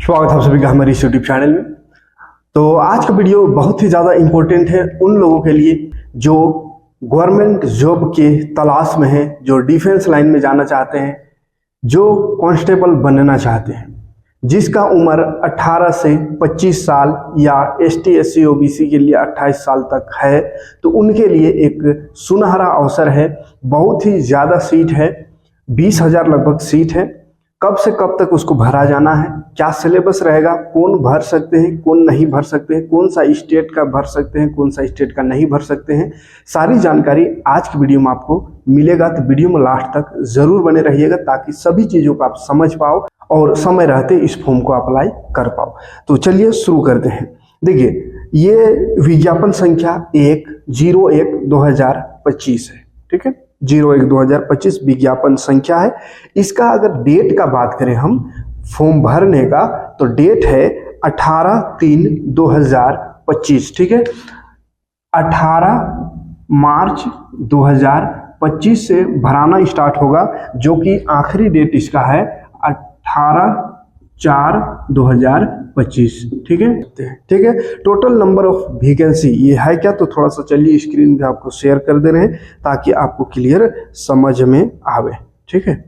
स्वागत है आप सभी का हमारे इस यूट्यूब चैनल में। तो आज का वीडियो बहुत ही ज़्यादा इम्पोर्टेंट है उन लोगों के लिए जो गवर्नमेंट जॉब के तलाश में हैं, जो डिफेंस लाइन में जाना चाहते हैं, जो कांस्टेबल बनना चाहते हैं, जिसका उम्र 18 से 25 साल या ST SC OBC के लिए 28 साल तक है। तो उनके लिए एक सुनहरा अवसर है। बहुत ही ज़्यादा सीट है, 20,000 लगभग सीट है। कब से कब तक उसको भरा जाना है, क्या सिलेबस रहेगा, कौन भर सकते हैं, कौन नहीं भर सकते हैं, कौन सा स्टेट का भर सकते हैं, कौन सा स्टेट का नहीं भर सकते हैं, सारी जानकारी आज की वीडियो में आपको मिलेगा। तो वीडियो में लास्ट तक जरूर बने रहिएगा ताकि सभी चीज़ों को आप समझ पाओ और समय रहते इस फॉर्म को अप्लाई कर पाओ। तो चलिए शुरू करते हैं। देखिए, ये विज्ञापन संख्या 1/01/2025 है। ठीक है, 01/2025 विज्ञापन संख्या है। इसका अगर डेट का बात करें हम फॉर्म भरने का, तो डेट है 18/3/2025। ठीक है, 18 मार्च 2025 से भराना स्टार्ट होगा, जो कि आखिरी डेट इसका है 18/4/2025। ठीक है, ठीक है। टोटल नंबर ऑफ वैकेंसी ये है क्या, तो थोड़ा सा चलिए स्क्रीन पे आपको शेयर कर दे रहे हैं ताकि आपको क्लियर समझ में आवे। ठीक है,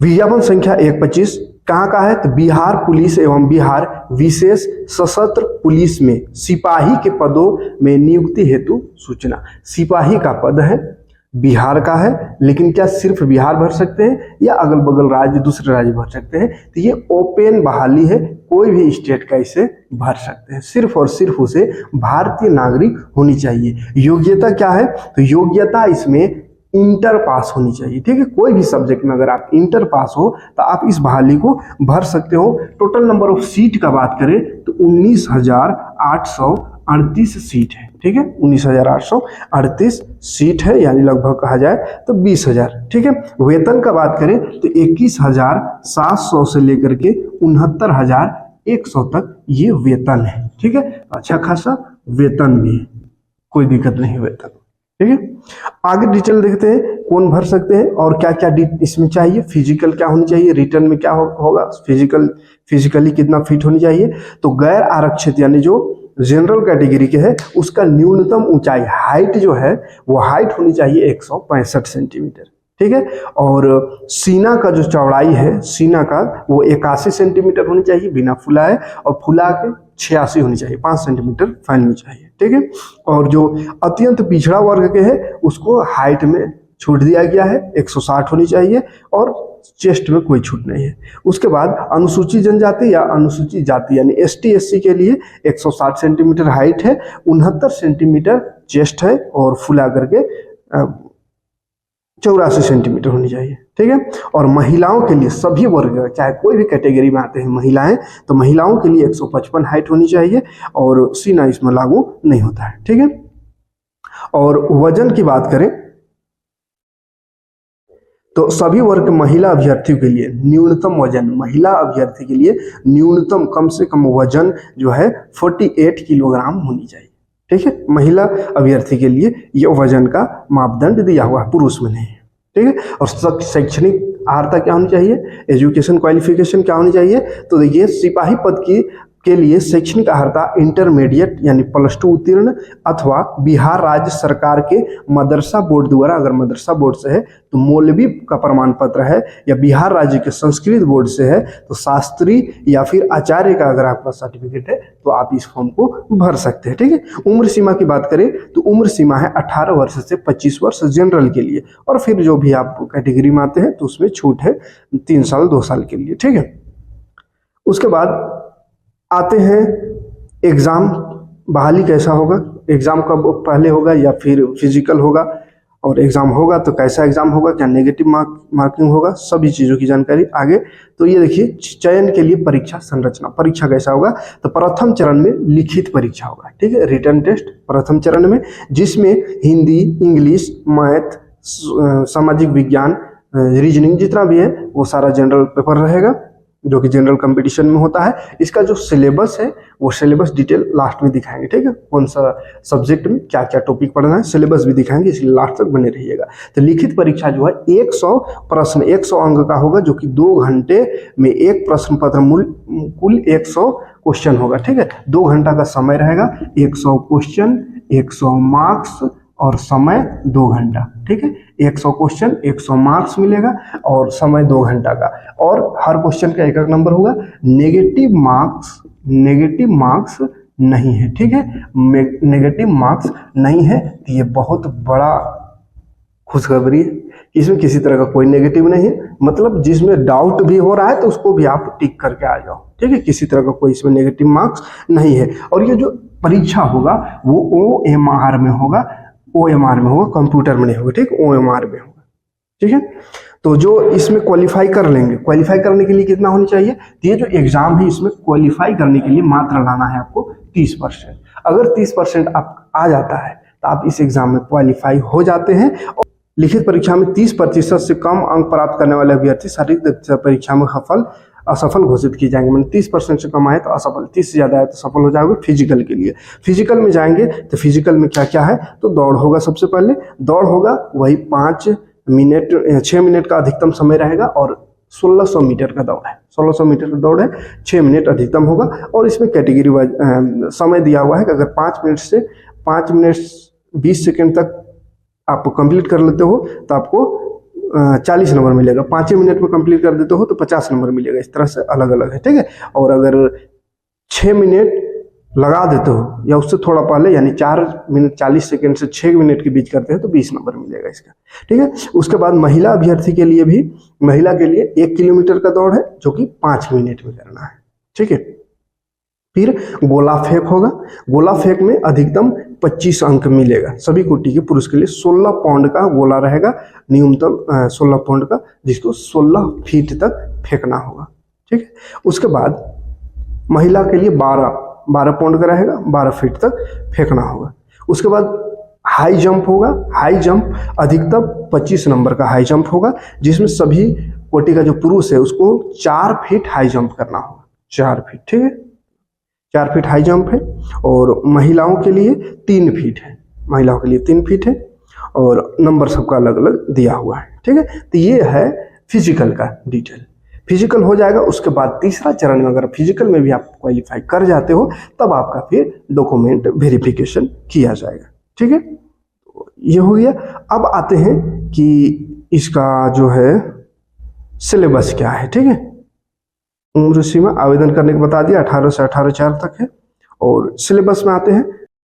विज्ञापन संख्या 1/25 कहाँ का है, तो बिहार पुलिस एवं बिहार विशेष सशस्त्र पुलिस में सिपाही के पदों में नियुक्ति हेतु सूचना। सिपाही का पद है, बिहार का है, लेकिन क्या सिर्फ बिहार भर सकते हैं या अगल बगल राज्य, दूसरे राज्य भर सकते हैं? तो ये ओपन बहाली है, कोई भी स्टेट का इसे भर सकते हैं। सिर्फ और सिर्फ उसे भारतीय नागरिक होनी चाहिए। योग्यता क्या है, तो योग्यता इसमें इंटर पास होनी चाहिए। ठीक है, कोई भी सब्जेक्ट में अगर आप इंटर पास हो तो आप इस बहाली को भर सकते हो। टोटल नंबर ऑफ सीट का बात करें तो 19,838 सीट है। ठीक है, 19,838 सीट है, यानी लगभग कहा जाए तो 20,000। ठीक है, वेतन का बात करें तो 21,700 से लेकर के 69,100 तक ये वेतन है। ठीक है, अच्छा खासा वेतन भी है, कोई दिक्कत नहीं वेतन। ठीक है, आगे डिटेल देखते हैं कौन भर सकते हैं और क्या क्या इसमें चाहिए। फिजिकल क्या होनी चाहिए, रिटर्न में क्या होगा, फिजिकली कितना फिट होनी चाहिए। तो गैर आरक्षित यानी जो जनरल कैटेगरी के है, उसका न्यूनतम ऊंचाई हाइट जो है वो हाइट होनी चाहिए 165 सेंटीमीटर। ठीक है, और सीना का जो चौड़ाई है, सीना का वो 81 सेंटीमीटर होनी चाहिए बिना फुलाए, और फुला के 86 होनी चाहिए, 5 सेंटीमीटर फैलनी चाहिए। ठीक है, और जो अत्यंत पिछड़ा वर्ग के है उसको हाइट में छूट दिया गया है, 160 होनी चाहिए, और चेस्ट में कोई छूट नहीं है। उसके बाद अनुसूचित जनजाति या अनुसूचित जाति यानी ST SC के लिए 160 सेंटीमीटर हाइट है, 69 सेंटीमीटर चेस्ट है, और फुला करके 84 सेंटीमीटर होनी चाहिए। ठीक है, और महिलाओं के लिए सभी वर्ग, चाहे कोई भी कैटेगरी में आते हैं महिलाएं, तो महिलाओं के लिए 155 हाइट होनी चाहिए, और सीना इसमें लागू नहीं होता है। ठीक है, और वजन की बात करें तो सभी वर्ग महिला अभ्यर्थियों के लिए न्यूनतम वजन, महिला अभ्यर्थी के लिए न्यूनतम कम से कम वजन जो है 48 किलोग्राम होनी चाहिए। ठीक है, महिला अभ्यर्थी के लिए यह वजन का मापदंड दिया हुआ है, पुरुष में नहीं है। ठीक है, और शैक्षणिक अर्हता क्या होनी चाहिए, एजुकेशन क्वालिफिकेशन क्या होनी चाहिए, तो देखिए सिपाही पद के लिए शैक्षणिक अर्हता इंटरमीडिएट यानी +2 उत्तीर्ण अथवा बिहार राज्य सरकार के मदरसा बोर्ड द्वारा, अगर मदरसा बोर्ड से है तो मौलवी का प्रमाण पत्र है, या बिहार राज्य के संस्कृत बोर्ड से है तो शास्त्री या फिर आचार्य का अगर आपका सर्टिफिकेट है तो आप इस फॉर्म को भर सकते हैं। ठीक है, उम्र सीमा की बात करें तो उम्र सीमा है 18 वर्ष से 25 वर्ष जनरल के लिए, और फिर जो भी आप कैटेगरी में आते हैं तो उसमें छूट है 3 साल 2 साल के लिए। ठीक है, उसके बाद आते हैं एग्ज़ाम। बहाली कैसा होगा, एग्ज़ाम कब पहले होगा या फिर फिजिकल होगा, और एग्ज़ाम होगा तो कैसा एग्ज़ाम होगा, क्या नेगेटिव मार्किंग होगा, सभी चीज़ों की जानकारी आगे। तो ये देखिए, चयन के लिए परीक्षा संरचना, परीक्षा कैसा होगा, तो प्रथम चरण में लिखित परीक्षा होगा। ठीक है, रिटन टेस्ट प्रथम चरण में, जिसमें हिंदी, इंग्लिश, मैथ, सामाजिक विज्ञान, रीजनिंग जितना भी है वो सारा जनरल पेपर रहेगा, जो कि जनरल कंपटीशन में होता है। इसका जो सिलेबस है वो सिलेबस डिटेल लास्ट में दिखाएंगे। ठीक है, कौन सा सब्जेक्ट में क्या क्या टॉपिक पढ़ना है सिलेबस भी दिखाएंगे, इसलिए लास्ट तक बने रहिएगा। तो लिखित परीक्षा जो है 100 प्रश्न 100 अंक का होगा, जो कि 2 घंटे में एक प्रश्न पत्र कुल 100 क्वेश्चन होगा, ठीक है। 2 घंटा का समय रहेगा, 100 क्वेश्चन, 100 मार्क्स और समय 2 घंटा, ठीक है। 100 क्वेश्चन, 100 मार्क्स मिलेगा और समय 2 घंटा का, और हर क्वेश्चन का 1 नंबर होगा। नेगेटिव मार्क्स नहीं है, ठीक है। नेगेटिव मार्क्स नहीं है, तो ये बहुत बड़ा खुशखबरी है। इसमें किसी तरह का कोई नेगेटिव नहीं है, मतलब जिसमें डाउट भी हो रहा है तो उसको भी आप टिक करके आ जाओ, ठीक है। किसी तरह का कोई इसमें नेगेटिव मार्क्स नहीं है। और ये जो परीक्षा होगा वो OMR में होगा, कंप्यूटर में नहीं होगा, ठीक, OMR में होगा, ठीक है। तो जो इसमें क्वालिफाई कर लेंगे, क्वालिफाई करने के लिए कितना होनी चाहिए, तो ये जो एग्जाम है इसमें क्वालिफाई करने के लिए मात्र लाना है आपको 30%। अगर 30% आप आ जाता है तो आप इस एग्जाम में क्वालिफाई हो जाते हैं। और लिखित परीक्षा में 30% से कम अंक प्राप्त करने वाले अभ्यर्थी शारीरिक दक्षता परीक्षा में असफल घोषित किए जाएंगे। मैंने 30% से कम आए तो असफल, 30 से ज्यादा आए तो सफल हो जाओगे। फिजिकल के लिए, फिजिकल में जाएंगे तो फिजिकल में क्या क्या है, तो दौड़ होगा। सबसे पहले दौड़ होगा, वही 6 मिनट का अधिकतम समय रहेगा, और 1600 मीटर का दौड़ है, 1600 मीटर का दौड़ है, 6 मिनट अधिकतम होगा। और इसमें कैटेगरी वाइज समय दिया हुआ है कि अगर 5 मिनट से 5 मिनट 20 सेकेंड तक आप कंप्लीट कर लेते हो तो आपको 40 नंबर मिलेगा, 5 मिनट में कंप्लीट कर देते हो तो 50 नंबर मिलेगा। इस तरह से अलग अलग है, ठीक है। और अगर 6 मिनट लगा देते हो या उससे थोड़ा पहले, यानी 4 मिनट 40 सेकेंड से 6 मिनट के बीच करते हैं तो 20 नंबर मिलेगा इसका, ठीक है। उसके बाद महिला अभ्यर्थी के लिए भी, महिला के लिए 1 किलोमीटर का दौड़ है जो कि 5 मिनट में करना है, ठीक है। फिर गोला फेंक होगा, गोला फेंक में अधिकतम 25 अंक मिलेगा सभी कोटि के। पुरुष के लिए 16 पाउंड का गोला रहेगा, न्यूनतम 16 पाउंड का, जिसको 16 फीट तक फेंकना होगा, ठीक है। उसके बाद महिला के लिए 12 पाउंड का रहेगा, 12 फीट तक फेंकना होगा। उसके बाद हाई जंप होगा, हाई जंप अधिकतम 25 नंबर का हाई जंप होगा, जिसमें सभी कोटि का जो पुरुष है उसको 4 फीट हाई जंप करना होगा, 4 फीट, ठीक है। 4 फीट हाई जंप है। और महिलाओं के लिए 3 फीट है, महिलाओं के लिए 3 फीट है, और नंबर सबका अलग अलग दिया हुआ है, ठीक है। तो ये है फिजिकल का डिटेल। फिजिकल हो जाएगा, उसके बाद तीसरा चरण में अगर फिजिकल में भी आप क्वालिफाई कर जाते हो तब आपका फिर डॉक्यूमेंट वेरिफिकेशन किया जाएगा, ठीक है। ये हो गया। अब आते हैं कि इसका जो है सिलेबस क्या है, ठीक है। उम्र सीमा आवेदन करने को बता दिया, 18 से 18 तक है। और सिलेबस में आते हैं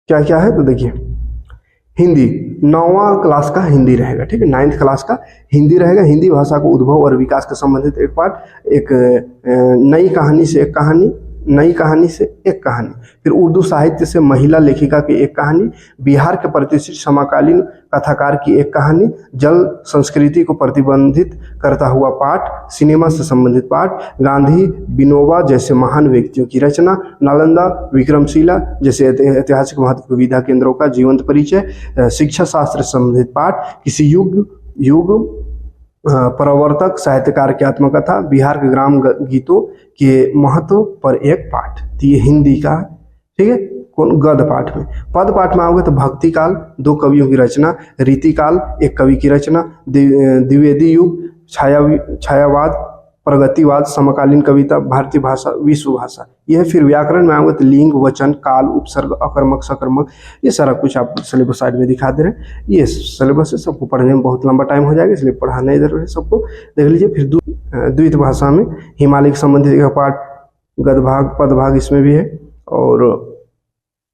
क्या क्या है, तो देखिए हिंदी 9वां क्लास का हिंदी रहेगा, ठीक है। 9th क्लास का हिंदी रहेगा। हिंदी भाषा को उद्भव और विकास के संबंधित एक पाठ, एक नई कहानी से एक कहानी, नई कहानी से एक कहानी, फिर उर्दू साहित्य से महिला लेखिका की एक कहानी, बिहार के प्रतिष्ठित समकालीन कथाकार की एक कहानी, जल संस्कृति को प्रतिबंधित करता हुआ पाठ, सिनेमा से संबंधित पाठ, गांधी विनोबा जैसे महान व्यक्तियों की रचना, नालंदा विक्रमशिला जैसे ऐतिहासिक महत्व विधा केंद्रों का जीवंत परिचय, शिक्षा शास्त्र से संबंधित पाठ, किसी युग प्रवर्तक साहित्यकार की आत्मकथा, बिहार के ग्राम गीतों के महत्व पर एक पाठ। तो ये हिंदी का, ठीक है। कौन, गद्य पाठ में। पद पाठ में आओगे तो भक्ति काल 2 कवियों की रचना, रीति काल 1 कवि की रचना, द्विवेदी युग, छायावाद, प्रगतिवाद, समकालीन कविता, भारतीय भाषा, विश्व भाषा। यह फिर व्याकरण में आओगे तो लिंग, वचन, काल, उपसर्ग, अकर्मक, सकर्मक, ये सारा कुछ आप सिलेबस साइड में दिखा दे रहे हैं। ये सिलेबस है, सबको पढ़ने में बहुत लंबा टाइम हो जाएगा, इसलिए पढ़ाना इधर है, सबको देख लीजिए। फिर द्वित भाषा में हिमालय के संबंधित एक पाठ, गद्य भाग, पद भाग इसमें भी है, और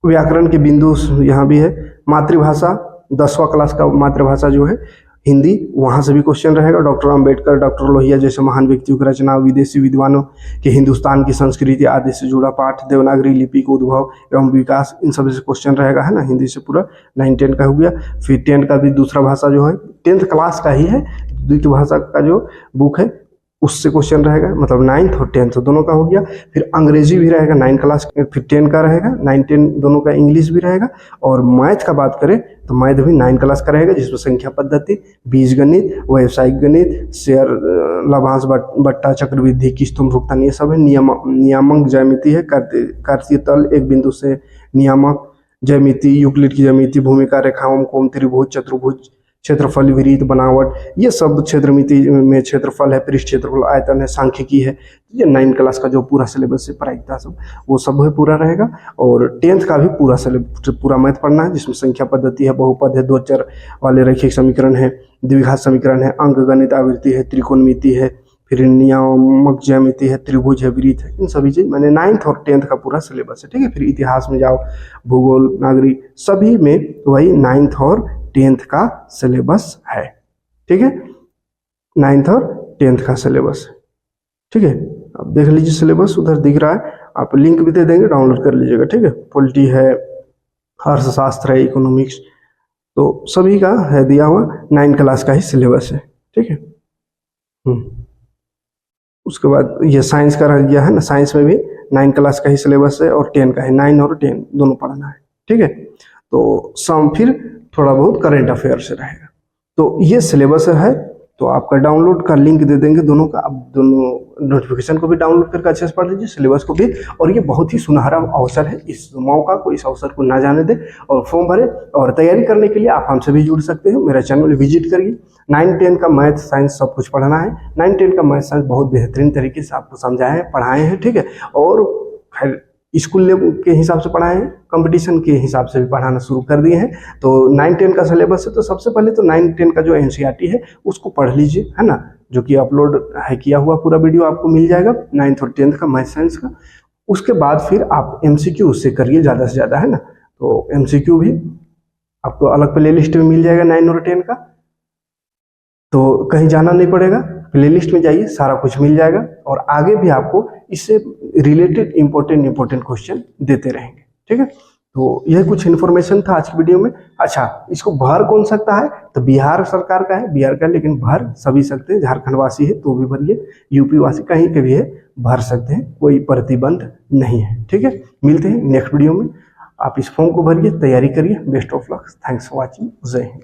व्याकरण के बिंदु यहाँ भी है। मातृभाषा 10वां क्लास का मातृभाषा जो है हिंदी, वहाँ से भी क्वेश्चन रहेगा। डॉक्टर अंबेडकर, डॉक्टर लोहिया जैसे महान व्यक्तियों की रचना, विदेशी विद्वानों के हिंदुस्तान की संस्कृति आदि से जुड़ा पाठ, देवनागरी लिपि का उद्भव एवं विकास, इन सब से क्वेश्चन रहेगा, है ना। हिंदी से पूरा 9-10 का हो गया। फिर 10 का भी दूसरा भाषा जो है 10th क्लास का ही है, द्वितीय भाषा का जो बुक है उससे क्वेश्चन रहेगा, मतलब 9th और 10th दोनों का हो गया। फिर अंग्रेजी भी रहेगा 9 क्लास, फिर 10 का रहेगा, 9-10 दोनों का इंग्लिश भी रहेगा। और मैथ का बात करें तो मैथ भी 9 क्लास का रहेगा, जिसमें संख्या पद्धति, बीजगणित, व्यावसायिक गणित, शेयर, लाभांश, बट्टा, चक्रवृद्धि, किस्तों भुगतान, ये सब है। नियामक ज्यामिति है, कार्तीय तल, एक बिंदु से नियामक ज्यामिति, यूक्लिड की ज्यामिति, भूमिका रेखाओं, कोण, त्रिभुज, चतुर्भुज, क्षेत्रफल, विरीत, बनावट, ये सब क्षेत्रमिति में क्षेत्रफल है, पृष्ठ क्षेत्रफल, आयतन है, सांख्यिकी है, ये 9 क्लास का जो पूरा सिलेबस है प्रायिकता सब वो सब है पूरा रहेगा। और 10th का भी पूरा सिलेबस, पूरा मैथ पढ़ना है, जिसमें संख्या पद्धति है, बहुपद है, दो चर वाले रैखिक समीकरण है, द्विघात समीकरण है, अंकगणित आवृत्ति है, त्रिकोणमिति है, फिर नियामक ज्यामिति है, त्रिभुज है, वृत्त है, इन सभी चीज मैंने 9th और 10th का पूरा सिलेबस है, ठीक है। फिर इतिहास में जाओ, भूगोल, नागरिक, सभी में वही 9th और 10th का सिलेबस है, ठीक है। 9th और 10th का सिलेबस, ठीक है। अब देख लीजिए सिलेबस उधर दिख रहा है, आप लिंक भी दे देंगे, डाउनलोड कर लीजिएगा, ठीक है। पॉलिटी है, अर्थशास्त्र है, इकोनॉमिक्स, तो सभी का है दिया हुआ, 9 क्लास का ही सिलेबस है, ठीक है। उसके बाद ये साइंस का रह गया है ना, साइंस में भी 9 क्लास का ही सिलेबस है और 10 का है, 9 और 10 दोनों पढ़ना है, ठीक है। तो सम फिर थोड़ा बहुत करंट अफेयर से रहेगा। तो ये सिलेबस है, तो आपका डाउनलोड का लिंक दे देंगे दोनों का, आप दोनों नोटिफिकेशन को भी डाउनलोड करके अच्छे से पढ़ लीजिए, सिलेबस को भी। और ये बहुत ही सुनहरा अवसर है, इस मौका को, इस अवसर को ना जाने दें और फॉर्म भरें। और तैयारी करने के लिए आप हमसे भी जुड़ सकते हैं, मेरा चैनल विजिट करिए। 9-10 का मैथ साइंस सब कुछ पढ़ना है, 9-10 का मैथ साइंस बहुत बेहतरीन तरीके से आपको समझाए हैं, पढ़ाए हैं, ठीक है। और खैर स्कूल लेवल के हिसाब से पढ़ाए हैं, कंपटीशन के हिसाब से भी पढ़ाना शुरू कर दिए हैं। तो 9-10 का सिलेबस है, तो सबसे पहले तो 9-10 का जो एनसीईआरटी है उसको पढ़ लीजिए, है ना, जो कि अपलोड है किया हुआ पूरा वीडियो आपको मिल जाएगा 9th और 10th का मैथ साइंस का। उसके बाद फिर आप एमसीक्यू उससे करिए ज़्यादा से ज़्यादा, है ना। तो एमसीक्यू भी आपको अलग प्ले लिस्ट में मिल जाएगा 9 और 10 का, तो कहीं जाना नहीं पड़ेगा, प्लेलिस्ट में जाइए, सारा कुछ मिल जाएगा। और आगे भी आपको इससे रिलेटेड इंपॉर्टेंट क्वेश्चन देते रहेंगे, ठीक है। तो यह कुछ इन्फॉर्मेशन था आज की वीडियो में। अच्छा, इसको भर कौन सकता है, तो बिहार सरकार का है, बिहार का, लेकिन भर सभी सकते हैं। झारखंड वासी है तो भी भरिए, यूपी वासी कहीं के भी है भर सकते हैं, कोई प्रतिबंध नहीं है, ठीक है। मिलते हैं नेक्स्ट वीडियो में, आप इस फॉर्म को भरिए, तैयारी करिए। Best of luck, thanks for watching, जय हिंद।